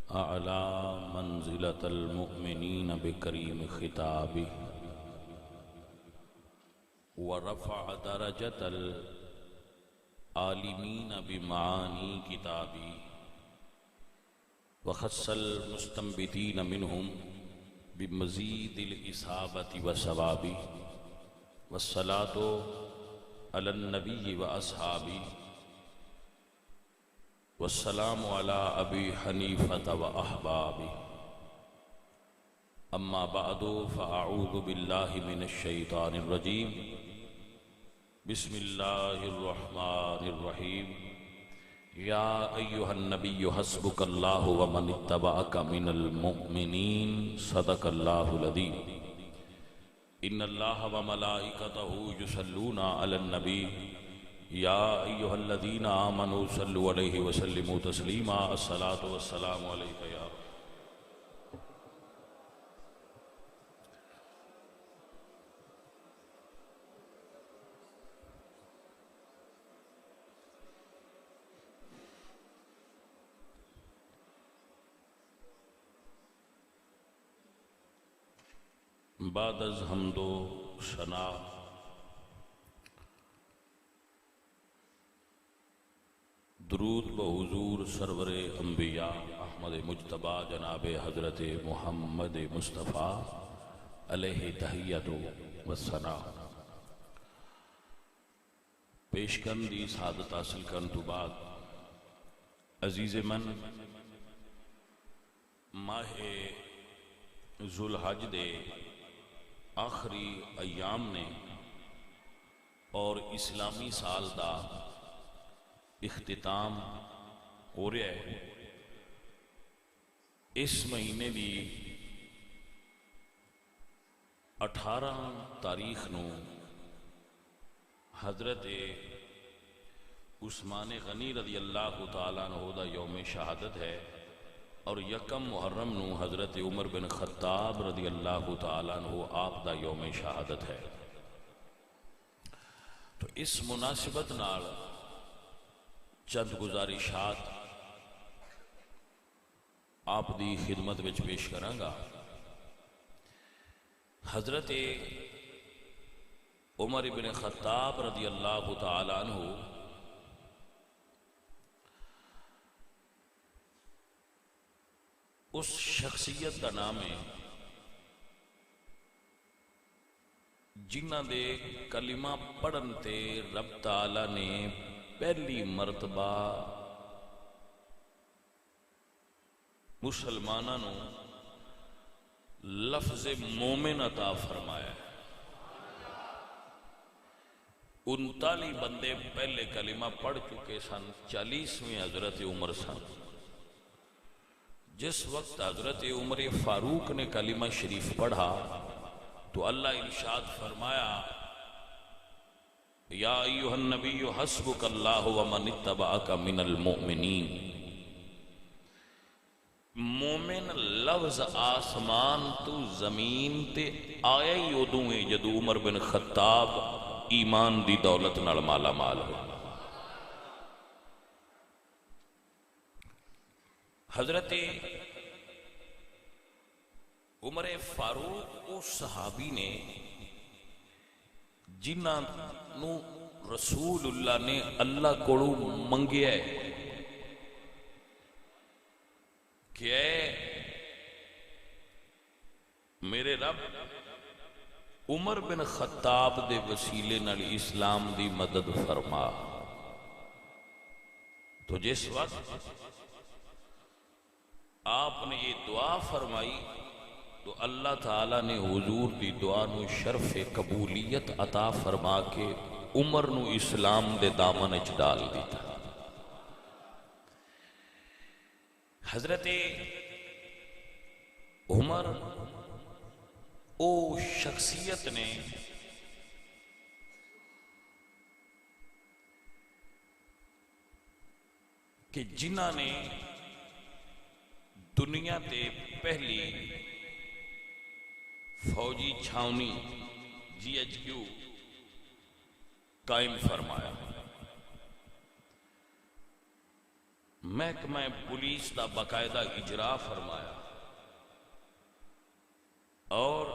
أعلى منزلة المؤمنين بكريم خطابه ورفع درجة العالمين بمعاني كتابه وخص المستنبتين منهم بمزيد الإصابة والثواب والصلاة على النبي وأصحابه والسلام على أبي حنيفة وأحبابه أما بعد فأعوذ بالله من الشيطان الرجيم بسم الله الرحمن الرحيم يا أيها النبي حسبك الله ومن اتبعك من المؤمنين صدق الله العظيم إن الله وملائكته يصلون على النبي يا أيها الذين آمنوا صلوا عليه وسلموا تسليما الصلاة والسلام عليك يا رب. بعد از حمد و ثنا درود بحضور سرور انبیاء احمد مجتبی جناب حضرت محمد مصطفیٰ علیہ تحیت و ثنا پیش کرن دی سعادت حاصل کرن تو بعد عزیز من ماہ ذوالحج دے آخری ایام نے اور اسلامی سال دا اختتام ہو رہا ہے. اس مہینے دی 18 تاریخ نو حضرت عثمان غنی رضی اللہ تعالیٰ عنہ دا یوم شہادت ہے اور یکم محرم نو حضرت عمر بن خطاب رضی اللہ تعالیٰ عنہ آپ دا یوم شہادت ہے. تو اس مناسبت نال چند گزارشات آپ دی خدمت وچ پیش کرانگا. حضرت عمر بن خطاب رضی اللہ تعالیٰ عنہ اس شخصیت کا نام ہے جنہ دے کلمہ پڑھن تے رب تعالیٰ نے پہلی مرتبہ مسلمانوں نو لفظ مومن عطا فرمایا ہے. 39 بندے پہلے کلمہ پڑھ چکے سن، 40ویں حضرت عمر سن. جس وقت حضرت عمر فاروق نے کلمہ شریف پڑھا تو اللہ ارشاد فرمایا یا ایوہ النبی حسبک اللہ ومن اتبعک من المؤمنین. مومن لفظ آسمان تو زمین تے آیا ہی ادوں ہے جدو عمر بن خطاب ایمان دی دولت نال مالا مال ہو. حضرت عمر فاروق اس صحابی نے جنہ نو رسول اللہ نے اللہ کوڑو منگیا ہے کہ اے میرے رب عمر بن خطاب دے وسیلے نال اسلام دی مدد فرما. تو جس وقت آپ نے یہ دعا فرمائی تو اللہ تعالیٰ نے حضور دی دعا نو شرف قبولیت عطا فرما کے عمر نو اسلام دے دامن اچ ڈال دیتا. حضرت عمر او شخصیت نے کہ جنہ نے دنیا تے پہلی فوجی چھاونی GHQ قائم فرمایا. محکمہ پولیس دا باقاعدہ اجرا فرمایا اور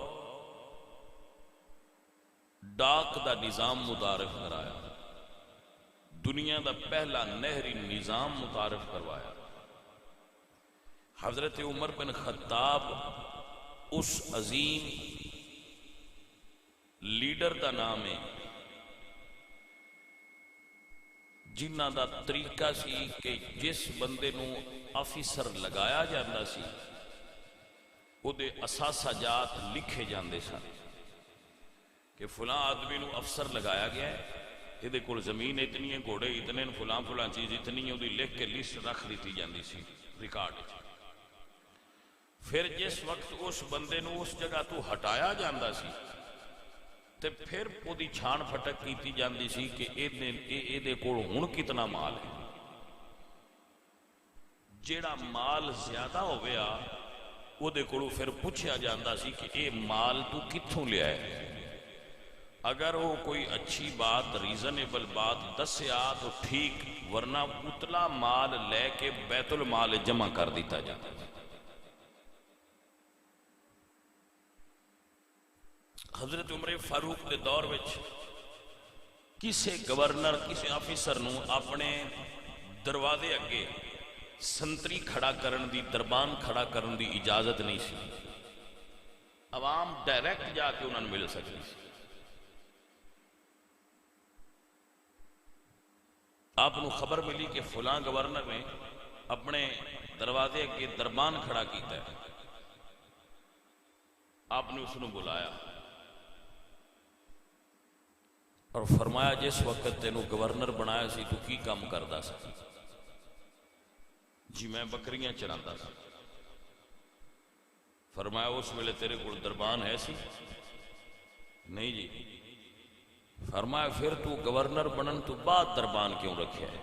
ڈاک دا نظام متعارف کرایا، دنیا دا پہلا نہری نظام متعارف کروایا۔ حضرت عمر بن خطاب اس عظیم لیڈر دا نام ہے جنہ دا طریقہ سی کہ جس بندے نو آفیسر لگایا جاندہ سی او دے اساسہ جات لکھے جاندے سن کہ فلاں آدمی نو افسر لگایا گیا ہے، یہ دے کول زمین اتنی ہے، گھوڑے اتنے، فلاں فلاں چیز اتنی ہے، وہ لکھ کے لسٹ رکھ دیتی جاندی سی ریکارڈ۔ پھر جس وقت اس بندے نو اس جگہ تو ہٹایا جاندہ سی تے پھر وہ دی چھان پھٹک کیتی جاندی سی کہ اے دے کول ہن کتنا مال ہے۔ جیڑا مال زیادہ ہو گیا وہ دے کولو پھر پوچھا جاندہ سی کہ اے مال تو کتھوں لیا ہے۔ اگر وہ کوئی اچھی بات ریزنیبل بات دسیا تو ٹھیک، ورنہ اتلا مال لے کے بیت المال جمع کر دیتا جاتا ہے۔ حضرت عمر فاروق کے دور وچ کسے گورنر کسے آفیسر نو اپنے دروازے اگے سنتری کھڑا کرن دی، دربان کھڑا کرن دی اجازت نہیں سی، عوام ڈائریکٹ جا کے انہوں نے مل سکتی سی۔ آپ نو خبر ملی کہ فلاں گورنر نے اپنے دروازے اگے دربان کھڑا کیتا ہے، آپ نے اس نو بلایا اور فرمایا جس وقت تینو گورنر بنایا سی تو کی کام کردا سا؟ جی میں بکریاں چراندا سا۔ فرمایا اس ویلے تیرے کول دربان ہے سی؟ نہیں جی۔ فرمایا پھر تو گورنر بنن تو بعد دربان کیوں رکھیا ہے؟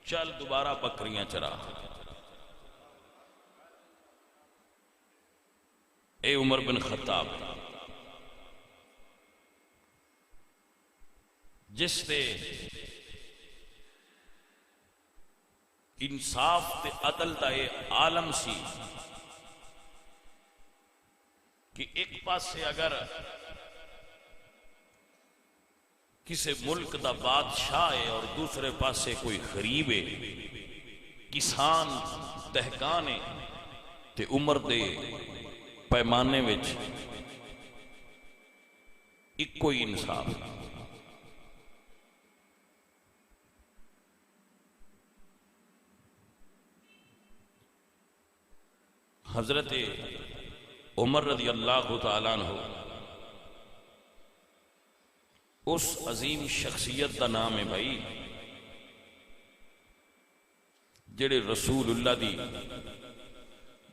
چل دوبارہ بکریاں چرا۔ اے عمر بن خطاب جس تے انصاف تے عدل دا اے عالم سی کہ ایک پاسے اگر کسی ملک دا بادشاہ ہے اور دوسرے پاسے کوئی غریب ہے، کسان دہقان ہے، تے عمر دے پیمانے وچ ایک کوئی انصاف۔ حضرت عمر رضی اللہ تعالیٰ عنہ اس عظیم شخصیت دا نام ہے بھائی جڑے رسول اللہ دی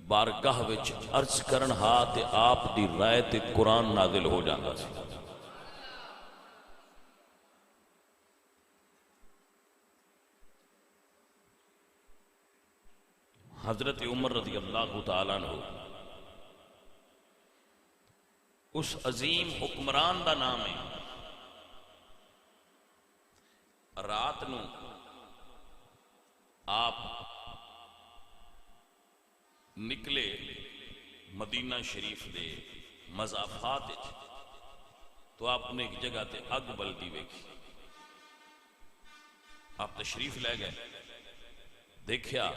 بارگاہ وچ عرض کرن ہا تے آپ دی رائے تے قرآن نازل ہو جاندہ سی۔ حضرت عمر رضی اللہ تعالیٰ عنہ اس عظیم حکمران دا نام ہے۔ رات نو آپ نکلے مدینہ شریف دے مضافات تو آپ نے ایک جگہ تے اگ بلدی ویکھی، آپ تشریف لے گئے، دیکھیا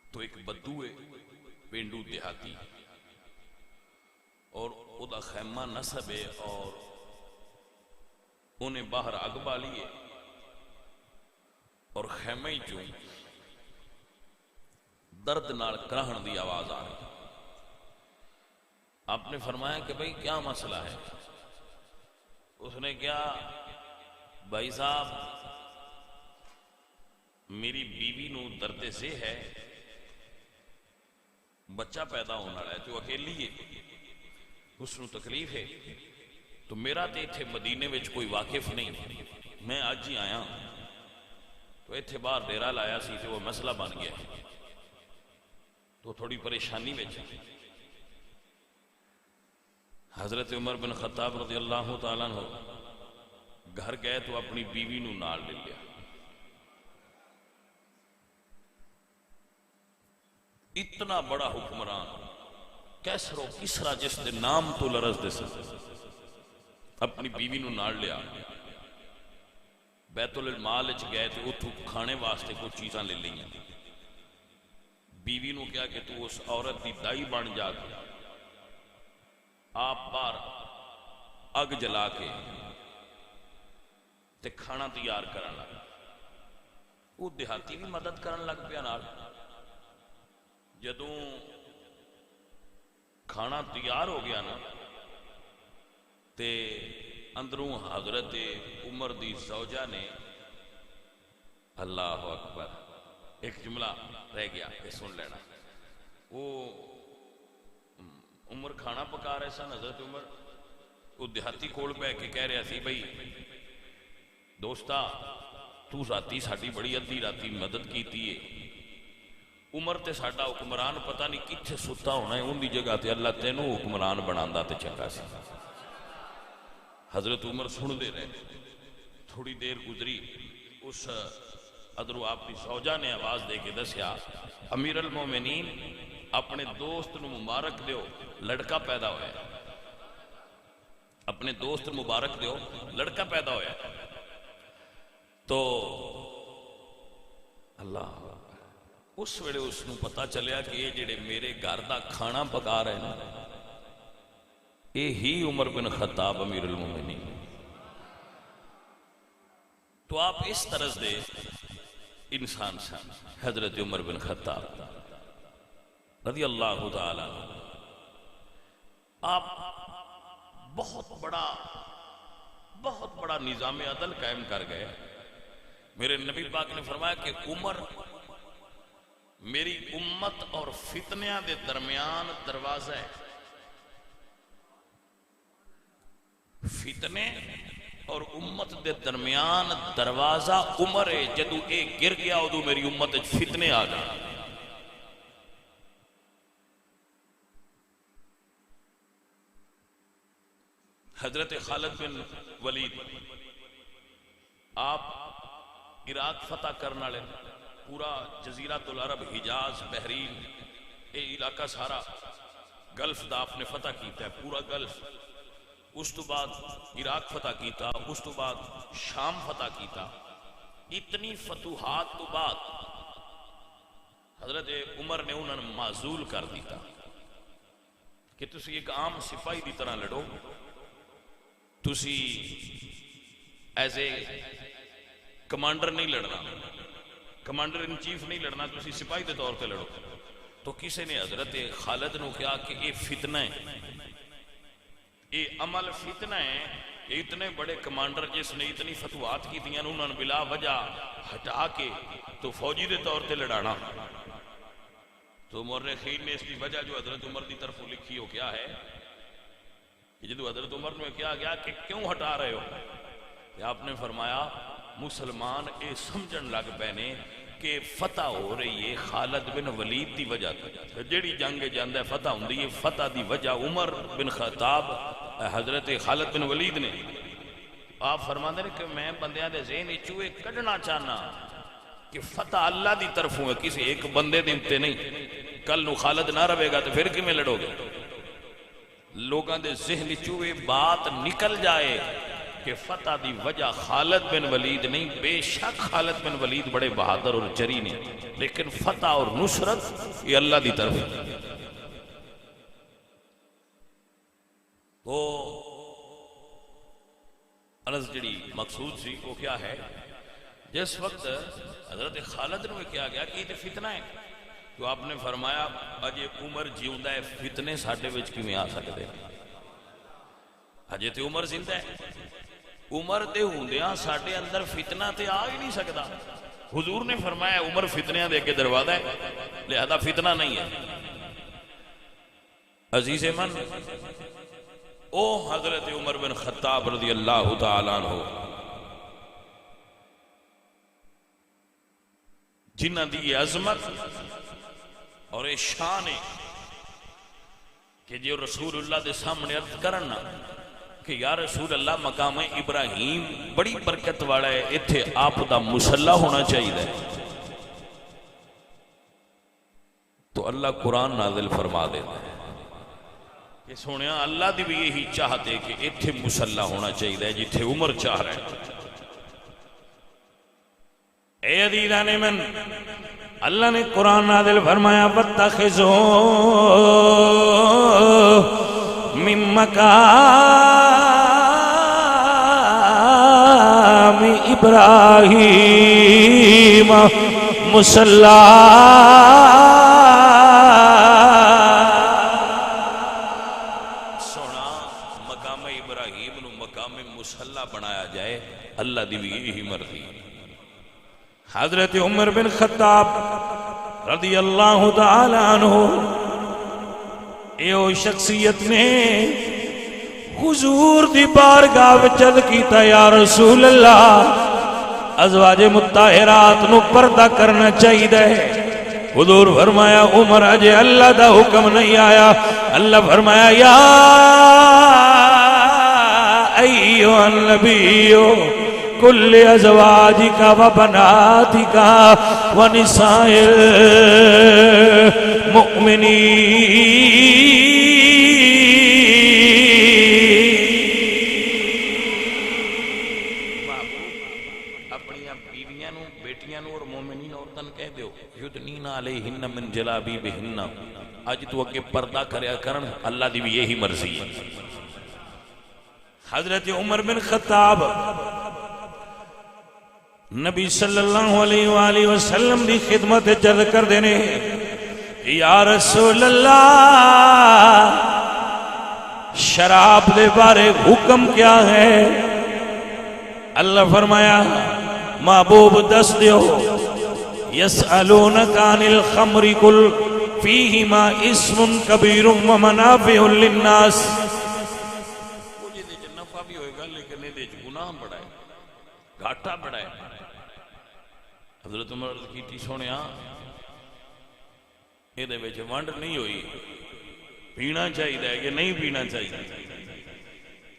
تو ایک بدو ہے پینڈو دیہاتی اور او دا خیمہ نصب ہے اور انہیں باہر اگ بالی ہے اور خیمہ ہی چوں درد نال کراہن دی آواز آ رہی۔ آپ نے فرمایا کہ بھئی کیا مسئلہ ہے؟ اس نے کیا بھائی صاحب میری بیوی نو درد سے ہے، بچہ پیدا ہونا رہا ہے تو اکیلی ہے، اس نو تکلیف ہے، تو میرا تے تھے مدینے وچ کوئی واقف نہیں، میں آج ہی آیا تو ایتھے باہر ڈیرا لایا سی تے وہ مسئلہ بن گیا تو تھوڑی پریشانی وچ۔ حضرت عمر بن خطاب رضی اللہ تعالیٰ عنہ گھر گئے تو اپنی بیوی نو نال لے لیا. اتنا بڑا حکمران کیسر و کسرا جس دے نام تو لرز دے سن اپنی بیوی نو نال لیا. بیت المال وچ گئے تو اتھو کھانے واسطے کوئی چیزاں لے لئیاں. بیوی نو کیا کہ تو اس عورت دی دائی بن جا کے آپ بار اگ جلا کے تے کھانا تیار کرن لگ. وہ دیہاتی بھی مدد کرن لگ پیا نال. جدوں کھانا تیار ہو گیا نا تے اندروں حضرت عمر دی زوجہ نے اللہ اکبر ایک جملہ رہ گیا یہ سن لینا. وہ عمر کھانا پکا رہے سن. حضرت عمر وہ دیہاتی کول پہ کے کہہ رہا سی بھائی دوستا تو راتی ساڈی بڑی ادھی راتی مدد کیتی ہے. عمر تے ساڈا حکمران پتہ نہیں کتھے ستا ہونا ہے, ان دی جگہ تے اللہ تینوں حکمران بناندا تے چنگا سی. حضرت عمر سن دے رہے. تھوڑی دیر گزری, اس ادرو آپ کی زوجہ نے آواز دے کے دسیا امیر المومنین اپنے دوست نو مبارک دیو لڑکا پیدا ہوا ہے. اپنے دوست مبارک دیو لڑکا پیدا ہوا ہے. تو اللہ اس ویلے اس نو پتا چلیا کہ یہ جڑے میرے گھر دا کھانا پکا رہے ہیں یہ ہی عمر بن خطاب امیر المومنین. تو آپ اس طرز دے انسان سن حضرت عمر بن خطاب رضی اللہ تعالی. آپ بہت بڑا نظام عدل قائم کر گئے. میرے نبی پاک نے فرمایا کہ عمر میری امت اور فتنیاں دے درمیان دروازہ ہے. فتنے اور امت دے درمیان دروازہ عمر ہے. جدو اے گر گیا ادو میری امت فتنے آ گئے. حضرت خالد بن ولید آپ عراق فتح کرنا لے, پورا جزیرۃ العرب حجاز بحرین اے علاقہ سارا گلف دا آپ نے فتح کیتا ہے, پورا گلف. اس تو بعد عراق فتح کیتا, اس تو بعد شام فتح کیتا. اتنی فتوحات تو بعد حضرت عمر نے انہوں نے معزول کر دیتا کہ تسی ایک عام سپاہی دی طرح لڑو, تسی ایز اے کمانڈر نہیں لڑنا, کمانڈر ان چیف نہیں لڑنا, تسی سپاہی دے طور پہ لڑو. تو کسی نے حضرت خالد نو کہا کہ یہ فتنہ ہے, یہ عمل فتنہ ہے. یہ اتنے بڑے کمانڈر جس نے اتنی فتوحات کی دیا انہوں نے بلا وجہ ہٹا کے تو فوجی دے طور پہ لڑانا. تو مورخین نے اس کی وجہ جو حضرت عمر دی طرف لکھی ہو کیا ہے کہ جدو حضرت عمر نے کیا گیا کہ کیوں ہٹا رہے ہو, کہ آپ نے فرمایا مسلمان اے سمجھن لگ پینے کہ فتح ہو رہی ہے خالد بن ولید دی وجہ تے. جیڑی جنگ جاندہ ہے فتح ہوندی ہے, فتح دی وجہ عمر بن خطاب حضرت خالد بن ولید نے. آپ فرماندے ہیں کہ میں بندیاں دے ذہن چوئے کڈنا چاہنا کہ فتح اللہ دی طرفوں ہے, کسی ایک بندے دے اتے نہیں. کل نو خالد نہ رہے گا تو پھر کیوں میں لڑو گے. لوگاں دے ذہن چوئے بات نکل جائے کہ فتح دی وجہ خالد بن ولید نہیں. بے شک خالد بن ولید بڑے بہادر اور جری نے, لیکن فتح اور نصرت یہ اللہ دی طرف. وہ عرض جڑی مقصود سی وہ کیا ہے, جس وقت حضرت خالد نے کیا گیا کہ یہ فتنہ ہے تو آپ نے فرمایا اجے عمر جیوندہ ہے, فتنے ساڈے وچ کیویں آ سکدے, اجے تے عمر زندہ ہے. عمر دے ہوندیاں ساڈے اندر فتنہ تے آ ہی نہیں سکدا. حضور نے فرمایا عمر فتنیاں دے کے دروازہ ہے, لہذا فتنہ نہیں ہے. عزیز من او حضرت عمر بن خطاب رضی اللہ تعالیٰ عنہ جنہ دی عظمت اور شان ہے کہ جو رسول اللہ دے سامنے عرض کرنا کہ یا رسول اللہ مقام ابراہیم بڑی برکت والا ہے، ایتھے آپ دا مصلی ہونا چاہیے. تو اللہ قرآن نازل فرما دیتا ہے کہ سونیا اللہ دی بھی یہی چاہتے کہ ایتھے مصلی ہونا چاہیے جتھے عمر چاہ رہے ہیں. اے عزیزان من، اللہ نے قرآن نازل فرمایا وَاتَّخِذُوا مِن مَّقَامِ إِبْرَاهِيمَ مُصَلًّى. سونا مقام ابراہیم نو مقام مصلی بنایا جائے، اللہ دی بھی یہی مرضی. حضرت عمر بن خطاب رضی اللہ تعالی عنہ ایو شخصیت نے حضور دی بارگاہ وچ عرض کیتا یا رسول اللہ ازواج مطہرات نو پردہ کرنا چاہیے. حضور فرمایا عمر اجے اللہ دا حکم نہیں آیا. اللہ فرمایا یا ایھا النبی کل ازواجک و بناتک و نساء المؤمنین. اپنی بیویاں نو، بیٹیاں نو اور مومنین عورتاں کہہ دیو یدنین علیہن من جلابیبہن، اج تو اگے پردہ کریا کرن، اللہ دی بھی یہی مرضی ہے. حضرت عمر بن خطاب نبی صلی اللہ علیہ وآلہ وسلم دی خدمت جد کر دینے یا رسول اللہ شراب دے بارے حکم کیا ہے؟ اللہ فرمایا محبوب دس دیو یسألونک عن الخمر قل فیہما اسم کبیر و منافع للناس. مجھے دے نفع بھی ہوئے گا لیکن دے گناہ بڑا ہے، گھاٹا بڑا ہے. حضرت عمر عرض کیتی سونیا یہ دے وچ ونڈ نہیں ہوئی، پینا چاہیے کہ نہیں پینا چاہیے.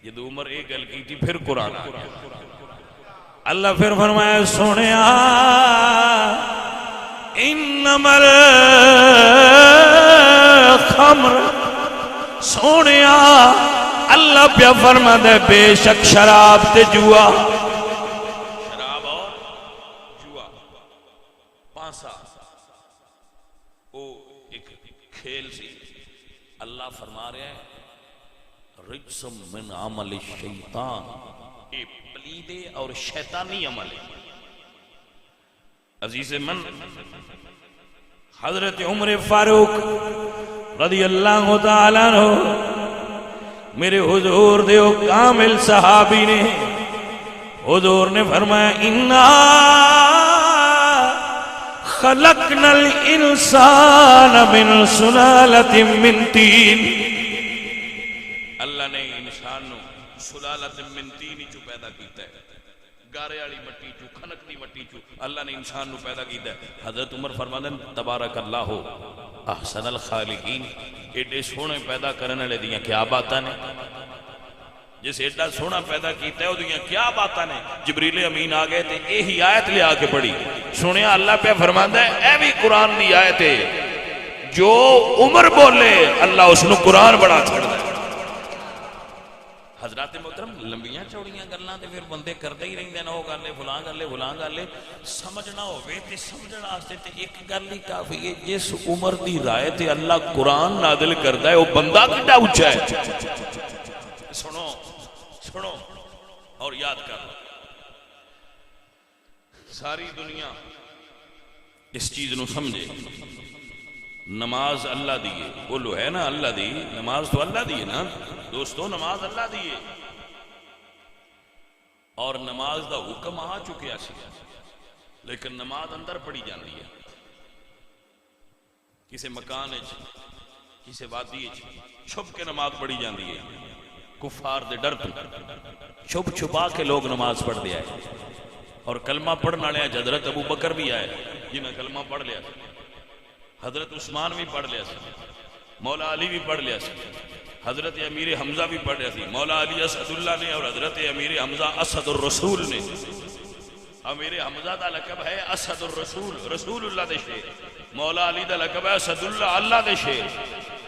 جب عمر ایک گل کیتی پھر قرآن آ گیا. اللہ پھر فرمایا سونیا انما الخمر، سونیا اللہ پیا فرما دے بے شک شراب تے جوا، کھیل سی. اللہ فرما رہا ہے رجس من عمل الشیطان، یہ پلیدے اور شیطانی عمل ہے. عزیز من، حضرت عمر فاروق رضی اللہ تعالیٰ عنہ میرے حضور دیو کامل صحابی نے، حضور نے فرمایا انا خلقنا الانسان من سلالت من تین. اللہ نے انسان نو سلالت من تین چو پیدا کیتا ہے، گارے والی مٹی چو، کھنک دی مٹی چو اللہ نے انسان نو پیدا کیتا ہے. حضرت عمر فرماتے ہیں تبارک اللہ احسن الخالقین، ایڈے سونے پیدا کرنے لے دیاں کیا باتاں نے، جس ایڈا سونا پیدا کیتا ہے وہ دیاں کیا باتاں نے. جبریل امین آگئے تھے یہی آیت لے آ کے پڑھی. سنیا اللہ پہ فرماتا ہے اے بھی قرآن دی آیت ہے، جو عمر بولے اللہ اس نو قرآن بڑا چھڑ دے. حضرات محترم لمبیاں چوڑیاں گلاں تے پھر بندے کردے ہی رہندے نا، وہ گل ہے فلاں گل ہے فلاں گل ہے. سمجھنا ہوے تے سمجھن واسطے تے ایک گل ہی کافی ہے. جس عمر دی رائے تے اللہ قرآن نازل کردا ہے وہ بندہ کڈا اونچا ہے. سنو سنو اور یاد کر لو، ساری دنیا اس چیز نو سمجھے. نماز اللہ دیئے، بولو ہے نا اللہ دی، نماز تو اللہ دیئے نا دوستو، نماز اللہ دیئے. اور نماز دا حکم آ چکیا سی، لیکن نماز اندر پڑھی جاندی ہے. کسی مکان کسی وادی چھپ کے نماز پڑھی جاندی ہے. کفار دے ڈر تو چھپ چھپا کے لوگ نماز پڑھ دیا ہے. اور کلمہ پڑھنا لیا حضرت ابو بکر بھی آئے جنہیں کلمہ پڑھ لیا، حضرت عثمان بھی پڑھ لیا، مولا علی بھی پڑھ لیا. حضرت امیر حمزہ بھی پڑھ رہے تھے، مولا علی اسد اللہ نے اور حضرت امیر حمزہ اسد الرسول نے. امیر حمزہ دا لقب ہے اسد الرسول، رسول اللہ دے شیر. مولا علی دا لقب ہے اسد اللہ، اللہ دے شیر.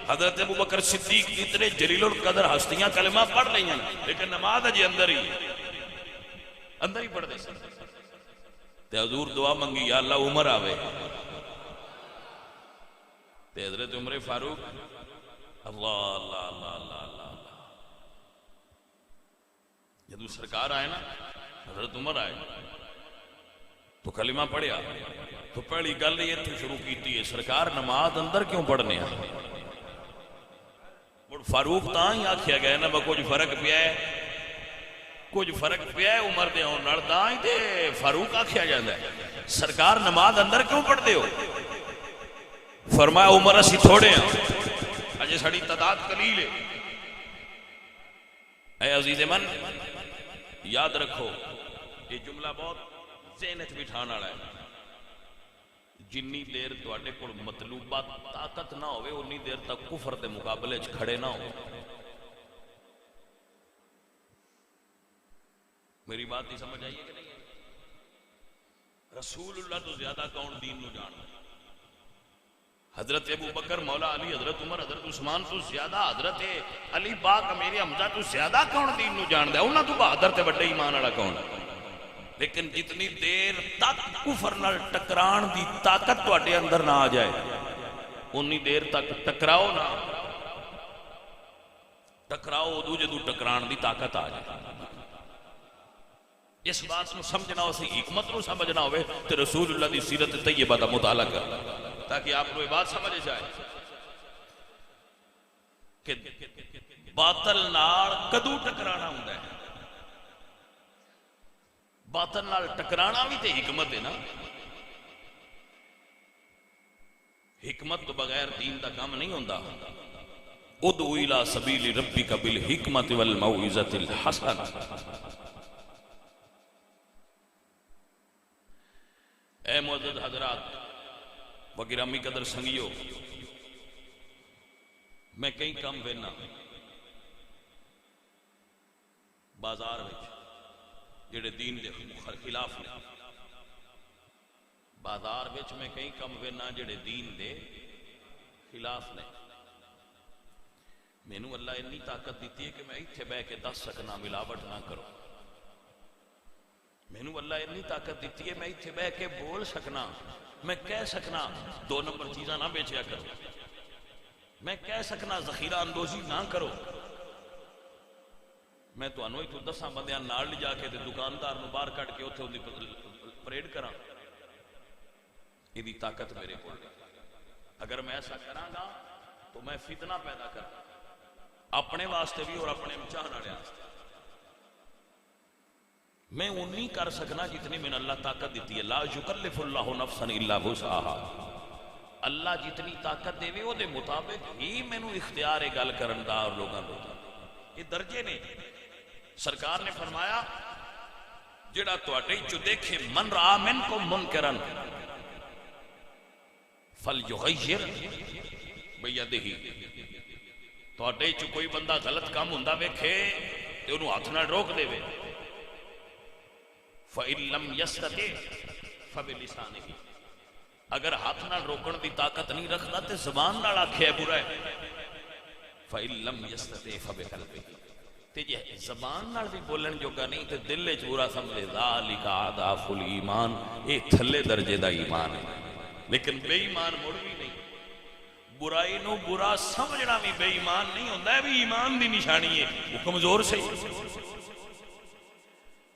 حضرت ابو بکر صدیق اتنے جلیل القدر ہستیاں کلمہ پڑھ رہی ہیں لیکن نماز اجے اندر ہی پڑھ دے سن. تے حضور دعا منگی یا اللہ عمر آوے، تے حضرت عمر فاروق اللہ اللہ اللہ اللہ اللہ جدو سرکار آئے نا، حضرت عمر آئے تو کلمہ پڑھیا تو پہلی گل یہ تھی شروع کیتی ہے سرکار نماز اندر کیوں پڑھنے ہیں؟ فاروق تاں ہی آکھیا گیا نا کچھ فرق پیا ہے، کچھ فرق پیا ہے عمر دے ہون نال تاں ہی تے فاروق آکھیا جاندا ہے. سرکار نماز اندر کیوں پڑھتے ہو؟ فرمایا عمر اسی تھوڑے ہیں، اجے ساڈی تعداد قلیل ہے. اے عزیز من یاد رکھو یہ جملہ بہت ذہن وچ بٹھان والا ہے. جنی دیر تواڈے کول مطلوبہ طاقت نہ ہوئے انی دیر تک کفر دے مقابلے چ کھڑے نہ ہو. میری بات نہیں سمجھ آئی ہے کہ نہیں؟ رسول اللہ تو زیادہ کون دین نو جاندا؟ حضرت ابو بکر، مولا علی، حضرت عمر، حضرت عثمان تو زیادہ، حضرت علی پاک امیر حمزہ تو زیادہ کون دین نو جاندا ہے؟ انہاں تو بہادر تے بڑے ایمان والا کون ہے؟ لیکن جتنی دیر تک کفر نال ٹکران دی طاقت تواڈے اندر نہ آ جائے انی دیر تک ٹکراؤ نہ، ٹکراؤ ادو جدو ٹکران دی طاقت آ جائے. اس بات نو سمجھنا ہو سی حکمت نو سمجھنا ہوئے تو رسول اللہ دی سیرت طیبہ دا مطالعہ کر تاکہ آپ کو یہ بات سمجھ جائے کہ باطل نال کدو ٹکرانا ہوں ہے. باطل نال ٹکرانا بھی تے حکمت ہے نا. حکمت تو بغیر دین دا کام نہیں ہوندا. ادعو الی سبیل ربک بالحکمت والموعظۃ الحسنہ. اے معزز حضرات و گرامی قدر سنگیو، میں کئی کم وینا بازار وچ جڑے دین دے خلاف نے. بازار وچ میں کئی کم وینا جڑے دین دے خلاف نے. مینوں اللہ اتنی طاقت دیتی ہے کہ میں ایتھے بہ کے دس سکنا ملاوٹ نہ کرو. مینوں اللہ اتنی طاقت دیتی ہے میں ایتھے بہ کے بول سکنا، میں کہہ سکنا 2 نمبر چیزاں نہ بیچیا کرو، میں کہہ سکنا ذخیرہ اندوزی نہ کرو. میں تو انوئی تو 10 بندیاں نال لے جا کے دکاندار نو باہر کٹ کے اتھے اندی پریڈ کراں. یہ طاقت میرے کو. اگر میں ایسا کراں گا تو میں فتنہ پیدا کروں اپنے واسطے بھی اور اپنے چاہنے والے واسطے. میں انی کر سکنا جتنی میں نے اللہ طاقت دیتی ہے. لا یکلف اللہ نفسا الا وسعها. اللہ جتنی طاقت دے وہ دے مطابق ہی مینوں اختیار ہے گل کرن دا اور لوگاں دا. یہ درجے نے. سرکار نے فرمایا جڑا تواڈے چ دیکھے من را منکم منکرن فلیغیر بیدہ. تواڈے چ کوئی بندہ غلط کام ہوندا ویکھے تے اونوں ہاتھ نال روک دے. فَإِن لَمْ يَسْتَطِعْ فَبِلِسَانِهِ. اگر ہاتھ نال روکن دی طاقت نہیں رکھدا تے زبان نال آکھے برا ہے. فَإِن لَمْ يَسْتَطِعْ فَبِقَلْبِهِ. تے جے زبان نال بھی بولن جوگا نہیں تے دل وچ برا سمجھے ذالک اضعف الایمان. اے تھلے درجے دا ایمان ہے. لیکن بے ایمان مڑ بھی نہیں. برائی نو برا سمجھنا بھی بے ایمان نہیں ہوندا. بھی ایمان دی نشانی ہے. وہ کمزور سے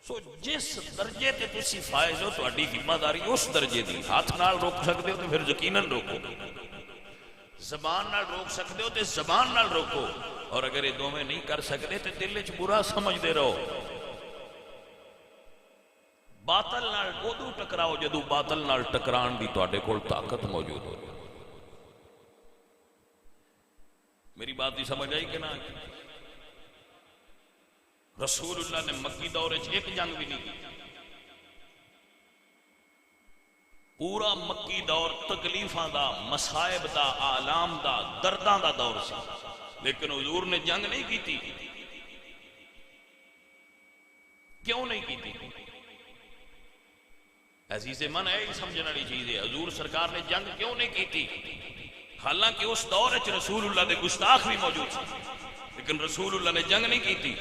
سو جس درجے تے تسی فائز ہو تہاڈی ذمہ داری اس درجے دی. ہاتھ نال روک سکتے ہو تو پھر یقیناً روکو. زبان نال روک سکتے ہو تو زبان نال روکو. اور اگر یہ دونوں نہیں کر سکتے تو دل وچ برا سمجھتے رہو. باطل نال ادو ٹکراؤ جدو باطل نال ٹکران دی تواڈے کول طاقت موجود ہو. میری بات نہیں سمجھ آئی کہ نہ؟ رسول اللہ نے مکی دور ایک جنگ بھی نہیں کی. پورا مکی دور تکلیفاں دا، مصائب دا، آلام دا، درداں دا دور سی. لیکن حضور نے جنگ نہیں کی تھی. کیوں نہیں کی تھی؟ عزیز من ہے سمجھنے والی چیز ہے. حضور سرکار نے جنگ کیوں نہیں کی تھی؟ حالانکہ اس دور وچ رسول اللہ دے گستاخ بھی موجود تھے، لیکن رسول اللہ نے جنگ نہیں کی تھی.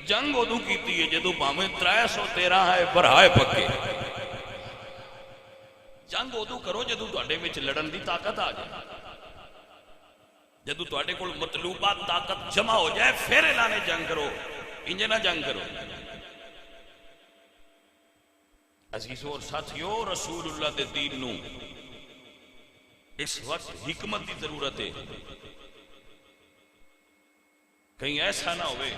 جنگ ادو کی ہے جدو بھاویں 313 ہے پر ہائے پکے. جنگ ادو کرو جدو تواڈے وچ لڑن دی طاقت آ جائے، جدو تواڈے کول مطلوبہ طاقت جمع ہو جائے پھر اعلان جنگ کرو. انج نہ جنگ کرو. عزیزو اور ساتھیو، رسول اللہ دے دین نو اس وقت حکمت دی ضرورت ہے. کہیں ایسا نہ ہوئے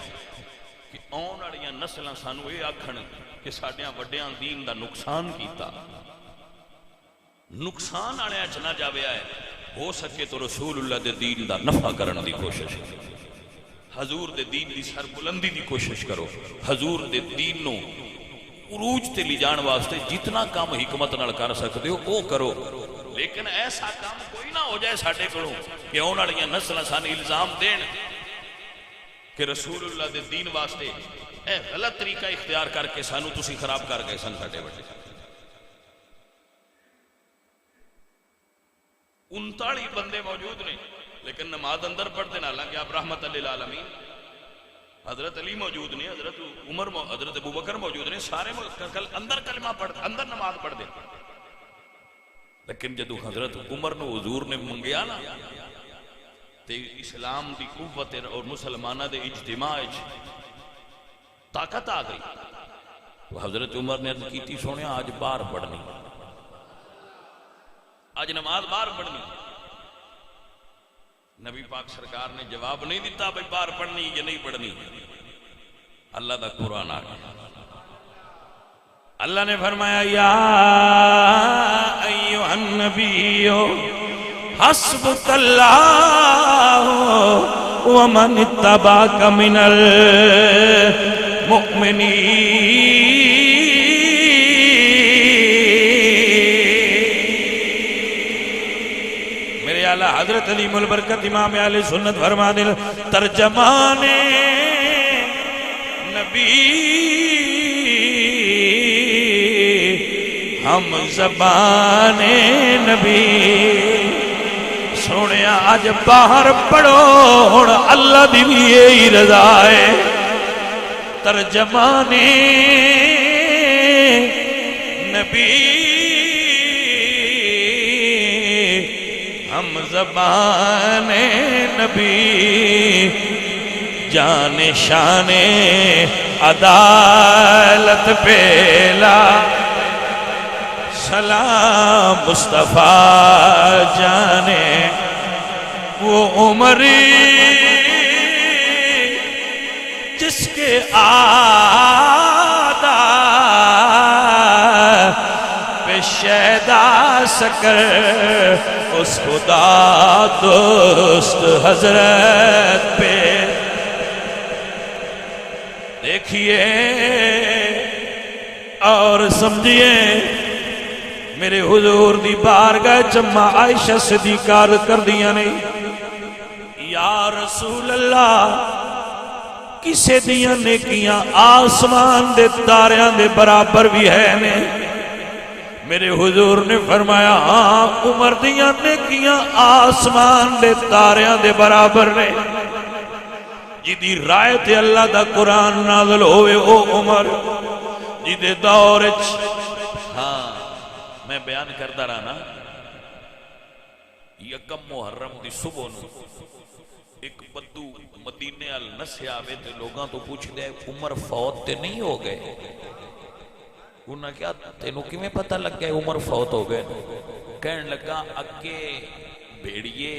کہ آن والیاں نسلاں سانو یہ آکھن کہ ساڈیاں وڈیاں دین دا نقصان کیتا. نقصان آنے اچ نہ جاویا ہے. ہو سکے تو رسول اللہ دے دین دا نفع کرن دی کوشش کرو. حضور دے دین دی سربلندی دی کوشش کرو. حضور دے دین نو عروج تے لے جان واسطے جتنا کام حکمت نال کر سکتے ہو وہ کرو. لیکن ایسا کام کوئی نہ ہو جائے ساڈے کولوں کہ آن والیاں نسلاں سانو الزام دین کہ رسول اللہ دے دین واسطے اے غلط طریقہ اختیار کر کے سانو تسی خراب کر گئے سن. ساڈے وڈے 39 بندے موجود نے لیکن نماز اندر پڑھتے ہیں. حالانکہ آپ رحمت للعالمین حضرت علی موجود نے، حضرت عمر، حضرت ابوبکر موجود نے، سارے اندر کلمہ پڑھ اندر نماز پڑھ دے. لیکن جدو حضرت عمر نو حضور نے منگیا نا تے اسلام دی قوت اور مسلمانہ دے اجتماع طاقت آ گئی. تو حضرت عمر نے عرض کی تھی سونے آج باہر پڑھنی، آج نماز باہر پڑھنی. نبی پاک سرکار نے جواب نہیں دیتا بھائی باہر پڑھنی یا نہیں پڑھنی. اللہ دا قرآن آ گیا. اللہ نے فرمایا یا ایھا النبی حسبک اللہ ومن اتبعک من المؤمنین. حضرت علیم البرکت امام اہل سنت فرما دل ترجمان نبی ہم زبان نبی. سونے آج باہر پڑھو اللہ دی بھی یہی رضا ہے. ترجمان نبی ہم زبان نبی. جان شان عدالت پیلا سلام مصطفیٰ جانے وہ عمری جس کے آدھا پہ شیدا سکر اس خدا دوست حضرت پہ. دیکھیے اور سمجھیے میرے حضور دی بارگاہ چما عائشہ صدیقہ عرض کر دیا نہیں یا رسول اللہ کسے دیاں نیکیاں آسمان دے تاریاں دے برابر بھی ہے نے. میرے حضور نے فرمایا ہاں عمر دیاں نیکیاں آسمان دے تاریاں دے برابر نے. جدی رائے تے اللہ دا قرآن نازل ہوئے او عمر جدے دور ہاں میں بیان کرتا رہا نا. یکم محرم دی صبح نو ایک بدو مدینے ال نسیا آوے تے لوگاں تو پوچھ دے عمر فوت تے نہیں ہو گئے. انہاں کیا تینوں کی میں پتہ لگ گئے عمر فوت ہو گئے. کہن لگا اگے بھیڑیے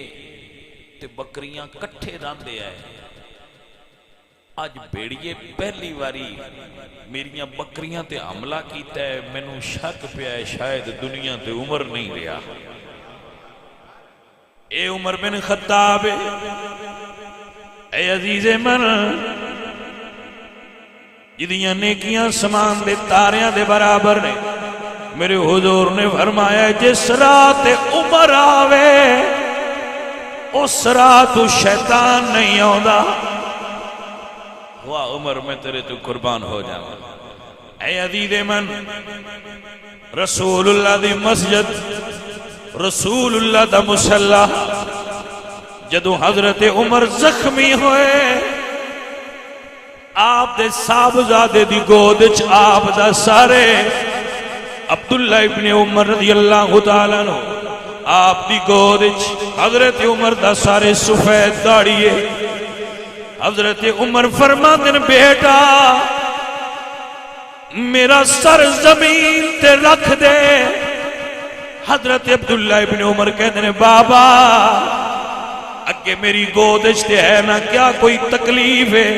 تے بکریاں کٹھے راندے آئے. آج بیڑیے پہلی واری میریاں بکریاں تے حملہ کیتا ہے. میں نو شک پہ آئے شاید دنیا تے عمر نہیں رہا. اے عمر بن خطاب اے عزیز من جدیاں نیکیاں سمان دے تاریاں دے برابر نے. میرے حضور نے فرمایا جس رات عمر آوے اس راہ تو شیطان نہیں آندا. واہ عمر میں تیرے تو قربان ہو جاواں. اے عزیز من، رسول اللہ دی مسجد، رسول اللہ دا مصلی، جدو حضرت عمر زخمی ہوئے آپ دے صاحبزادے دی گود وچ آپ دا سارے عبداللہ ابن عمر رضی اللہ تعالیٰ عنہ آپ دی گود وچ حضرت عمر دا سارے سفید داڑھی ہے. حضرت عمر فرماندے بیٹا میرا سر زمین تے رکھ دے. حضرت عبداللہ ابن عمر کہتے ہیں بابا اگے میری گود تے ہے نا، کیا کوئی تکلیف ہے؟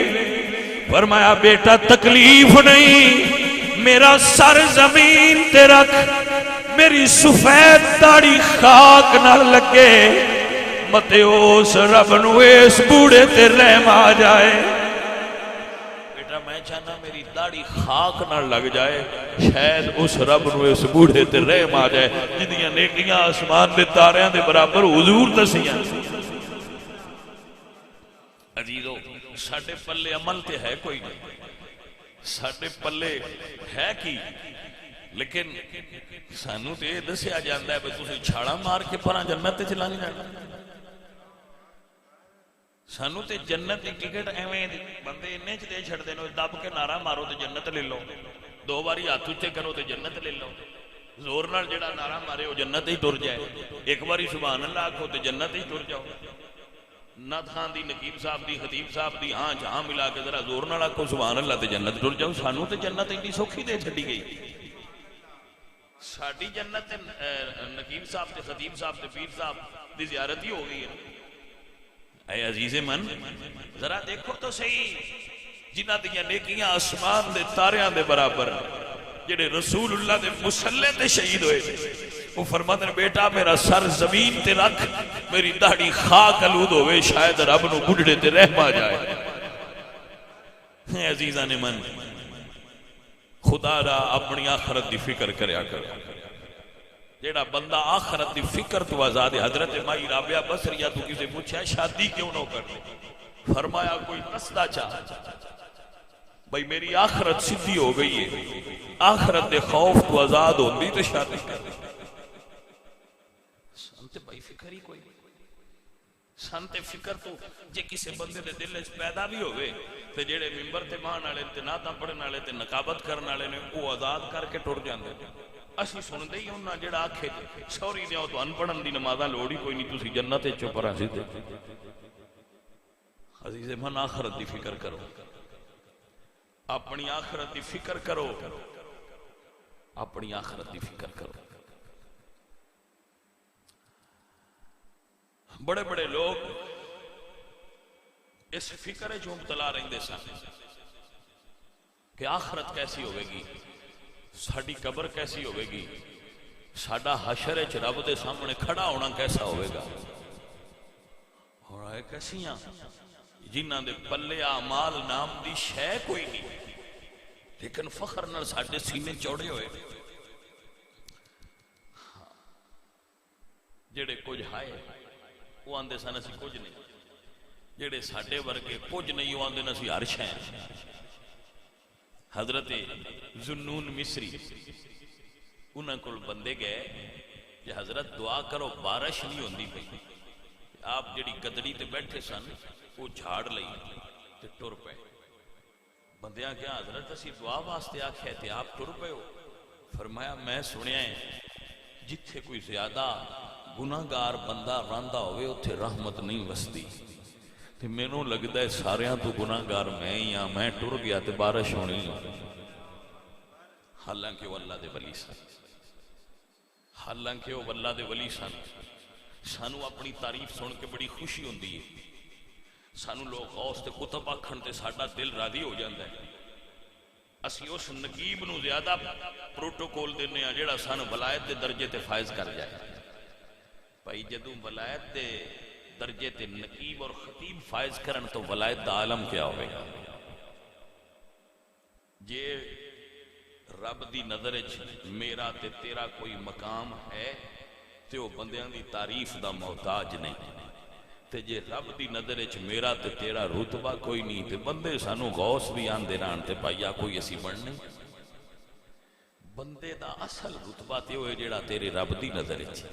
فرمایا بیٹا تکلیف نہیں، میرا سر زمین تے رکھ، میری سفید داڑھی خاک نہ لگے، متے اس رب نو اس بوڑھے تے رحم آ جائے. بیٹا میں چاہنا میری داڑھی خاک نہ لگ جائے، شاید اس رب نو اس بوڑھے تے رحم آ جائے جنیاں نیکیاں آسمان دے تاریاں دے برابر حضور دسیاں. عزیزو ساڑھے پلے عمل تے ہے کوئی نہیں، ساڑھے پلے ہے کی، لیکن سانو تے دسیا جاندہ ہے بھئی تُسے چھاڑا مار کے پران جنت تے چلا نہیں جانا. سانو تے جنت ایک ٹکٹ ایویں بندے انہیں چھ دے چھڑ دینا، دب کے نعرہ مارو تے جنت لے لو، دو باری ہاتھ اچھے کرو تے جنت لے لو، زور نال جڑا نعرہ مارے وہ جنت ہی ٹر جائے، ایک باری سبحان اللہ آکھو تے جنت ہی ٹر جاؤ. نعت خان دی، نقیب صاحب دی، خطیب صاحب دی ہاں جہاں ملا کے ذرا زور نال آکھو سبحان اللہ تے جنت ٹر جاؤ. سانو تے جنت اتنی سوکھی دے چھڑی گئی. ساڑی جنت نقیب صاحب تے خطیب صاحب تے پیر صاحب دی زیارت ہی ہو گئی ہے. اے عزیز من ذرا دیکھو تو صحیح جنہ دیاں نیکیاں آسمان دے تاریاں دے برابر، جڑے رسول اللہ دے مصلی تے شہید ہوئے تھے، وہ فرماتے ہیں بیٹا میرا سر زمین تے رکھ، میری داڑھی خاک آلود ہوئے، شاید رب نو بڑھڑے تے رحم آ جائے. اے عزیزان من خدا را اپنی آخرت دی فکر کریا کرو. جیڑا بندہ آخرت دی فکر تو آزاد ہے. حضرت مائی رابعہ بصریہ تو کسے پوچھا شادی کیوں نہ کرتے؟ فرمایا کوئی قصدہ چاہ بھئی میری آخرت سدھی ہو گئی ہے، آخرت دے خوف تو آزاد ہوندی تو شادی کر. سنتے بھائی فکر ہی کوئی سنتے فکر تو جے کسے بندے دے دل وچ پیدا بھی ہوئے تے جڑے منبر تے مان والے تے نعتاں پڑھن والے تے نقابت کرن والے نے وہ آزاد کر کے ٹر جاندے. اسی سن دے ہی انہاں جڑا آکھے سوری دیاں تو ان پڑھن دی نمازاں لوڑ ہی کوئی نہیں، تسی جنت وچ چپ رہ سیدھے. عزیز من آخرت دی فکر کرو، اپنی آخرت دی فکر کرو، اپنی آخرت دی فکر کرو. بڑے بڑے لوگ اس فکر جو مبتلا رہندے سن کہ آخرت کیسی ہوئے گی، ساڑی قبر کیسی ہوئے گی، ساڑا حشر وچ رب دے سامنے کھڑا ہونا کیسا ہوئے گا. اور آئے کیسیاں جنہاں دے پلے اعمال نام دی شے کوئی نہیں، لیکن فخر نال ساڑے سینے چوڑے ہوئے. جڑے کچھ ہائے وہ آندے سن اسی کچھ نہیں، جڑے ساڑے ورگے کچھ نہیں وہ آندے نسی ہر شے. حضرت ذنون مصری انہاں کل بندے گئے کہ حضرت دعا کرو بارش نہیں ہوندی پئی. آپ جڑی گدڑی تے بیٹھے سن وہ جھاڑ لئی تے ٹر پے. بندیاں کیا حضرت اسی دعا واسطے آکھے تے آپ ٹر پے ہو؟ فرمایا میں سنیا ہے جتھے کوئی زیادہ گناہگار بندہ رہندا ہوئے اتھے رحمت نہیں وسدی، تے مینوں لگدا ہے ساریاں تو گناہگار میں ہی ہاں، میں ٹر گیا تے بارش ہونی. حالانکہ وہ اللہ دے ولی سن، حالانکہ وہ اللہ دے ولی سن. سانو اپنی تعریف سن کے بڑی خوشی ہوندی ہے، سانو لوگ غوث تے کتب آکھن تے ساڈا دل راضی ہو جاندا ہے. اسی اس نقیب نو زیادہ پروٹوکول دینے ہیں جڑا سانو ولایت دے درجے تے فائز کر جائے. بھائی جدوں ولایت دے درجے تے نقیب اور خطیب فائز کرن تو ولایت دا عالم کیا ہوئے گا. جے رب دی نظر میرا تے تیرا کوئی مقام ہے تے وہ بندیاں دی تعریف دا محتاج نہیں. تے جے رب دی نظر وچ میرا تے تیرا رتبہ کوئی نہیں تے بندے سانو غوث بھی آندے رہن تے پایا کوئی اسی بن نہیں. بندے دا اصل رتبہ تے ہوئے جیڑا تیرے رب دی نظر وچ،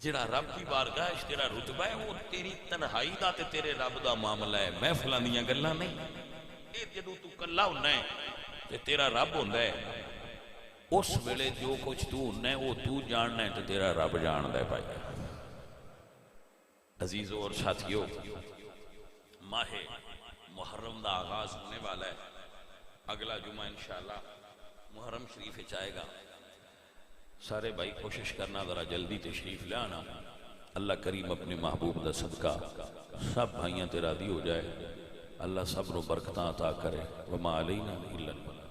جیڑا رب کی بارگاہ وچ تیرا رتبہ ہے وہ تیری تنہائی دا تے تیرے رب دا معاملہ ہے، محفلاں دیاں گلاں نہیں. اے جدوں تو کلا ہوندا ہے تے تیرا رب ہوندا ہے، اس ویلے جو کچھ تو ہوندا ہے وہ تو جاننا ہے تے تیرا رب جاندا ہے. بھائی عزیزوں اور ساتھیوں، ماہ محرم دا آغاز ہونے والا ہے. اگلا جمعہ انشاءاللہ محرم شریف وچ آئے گا. سارے بھائی کوشش کرنا ذرا جلدی تشریف لے آنا. اللہ کریم اپنے محبوب دا صدقہ سب بھائیاں تے راضی ہو جائے. اللہ صبر و برکتاں عطا کرے. وما علینا الا البلاغ.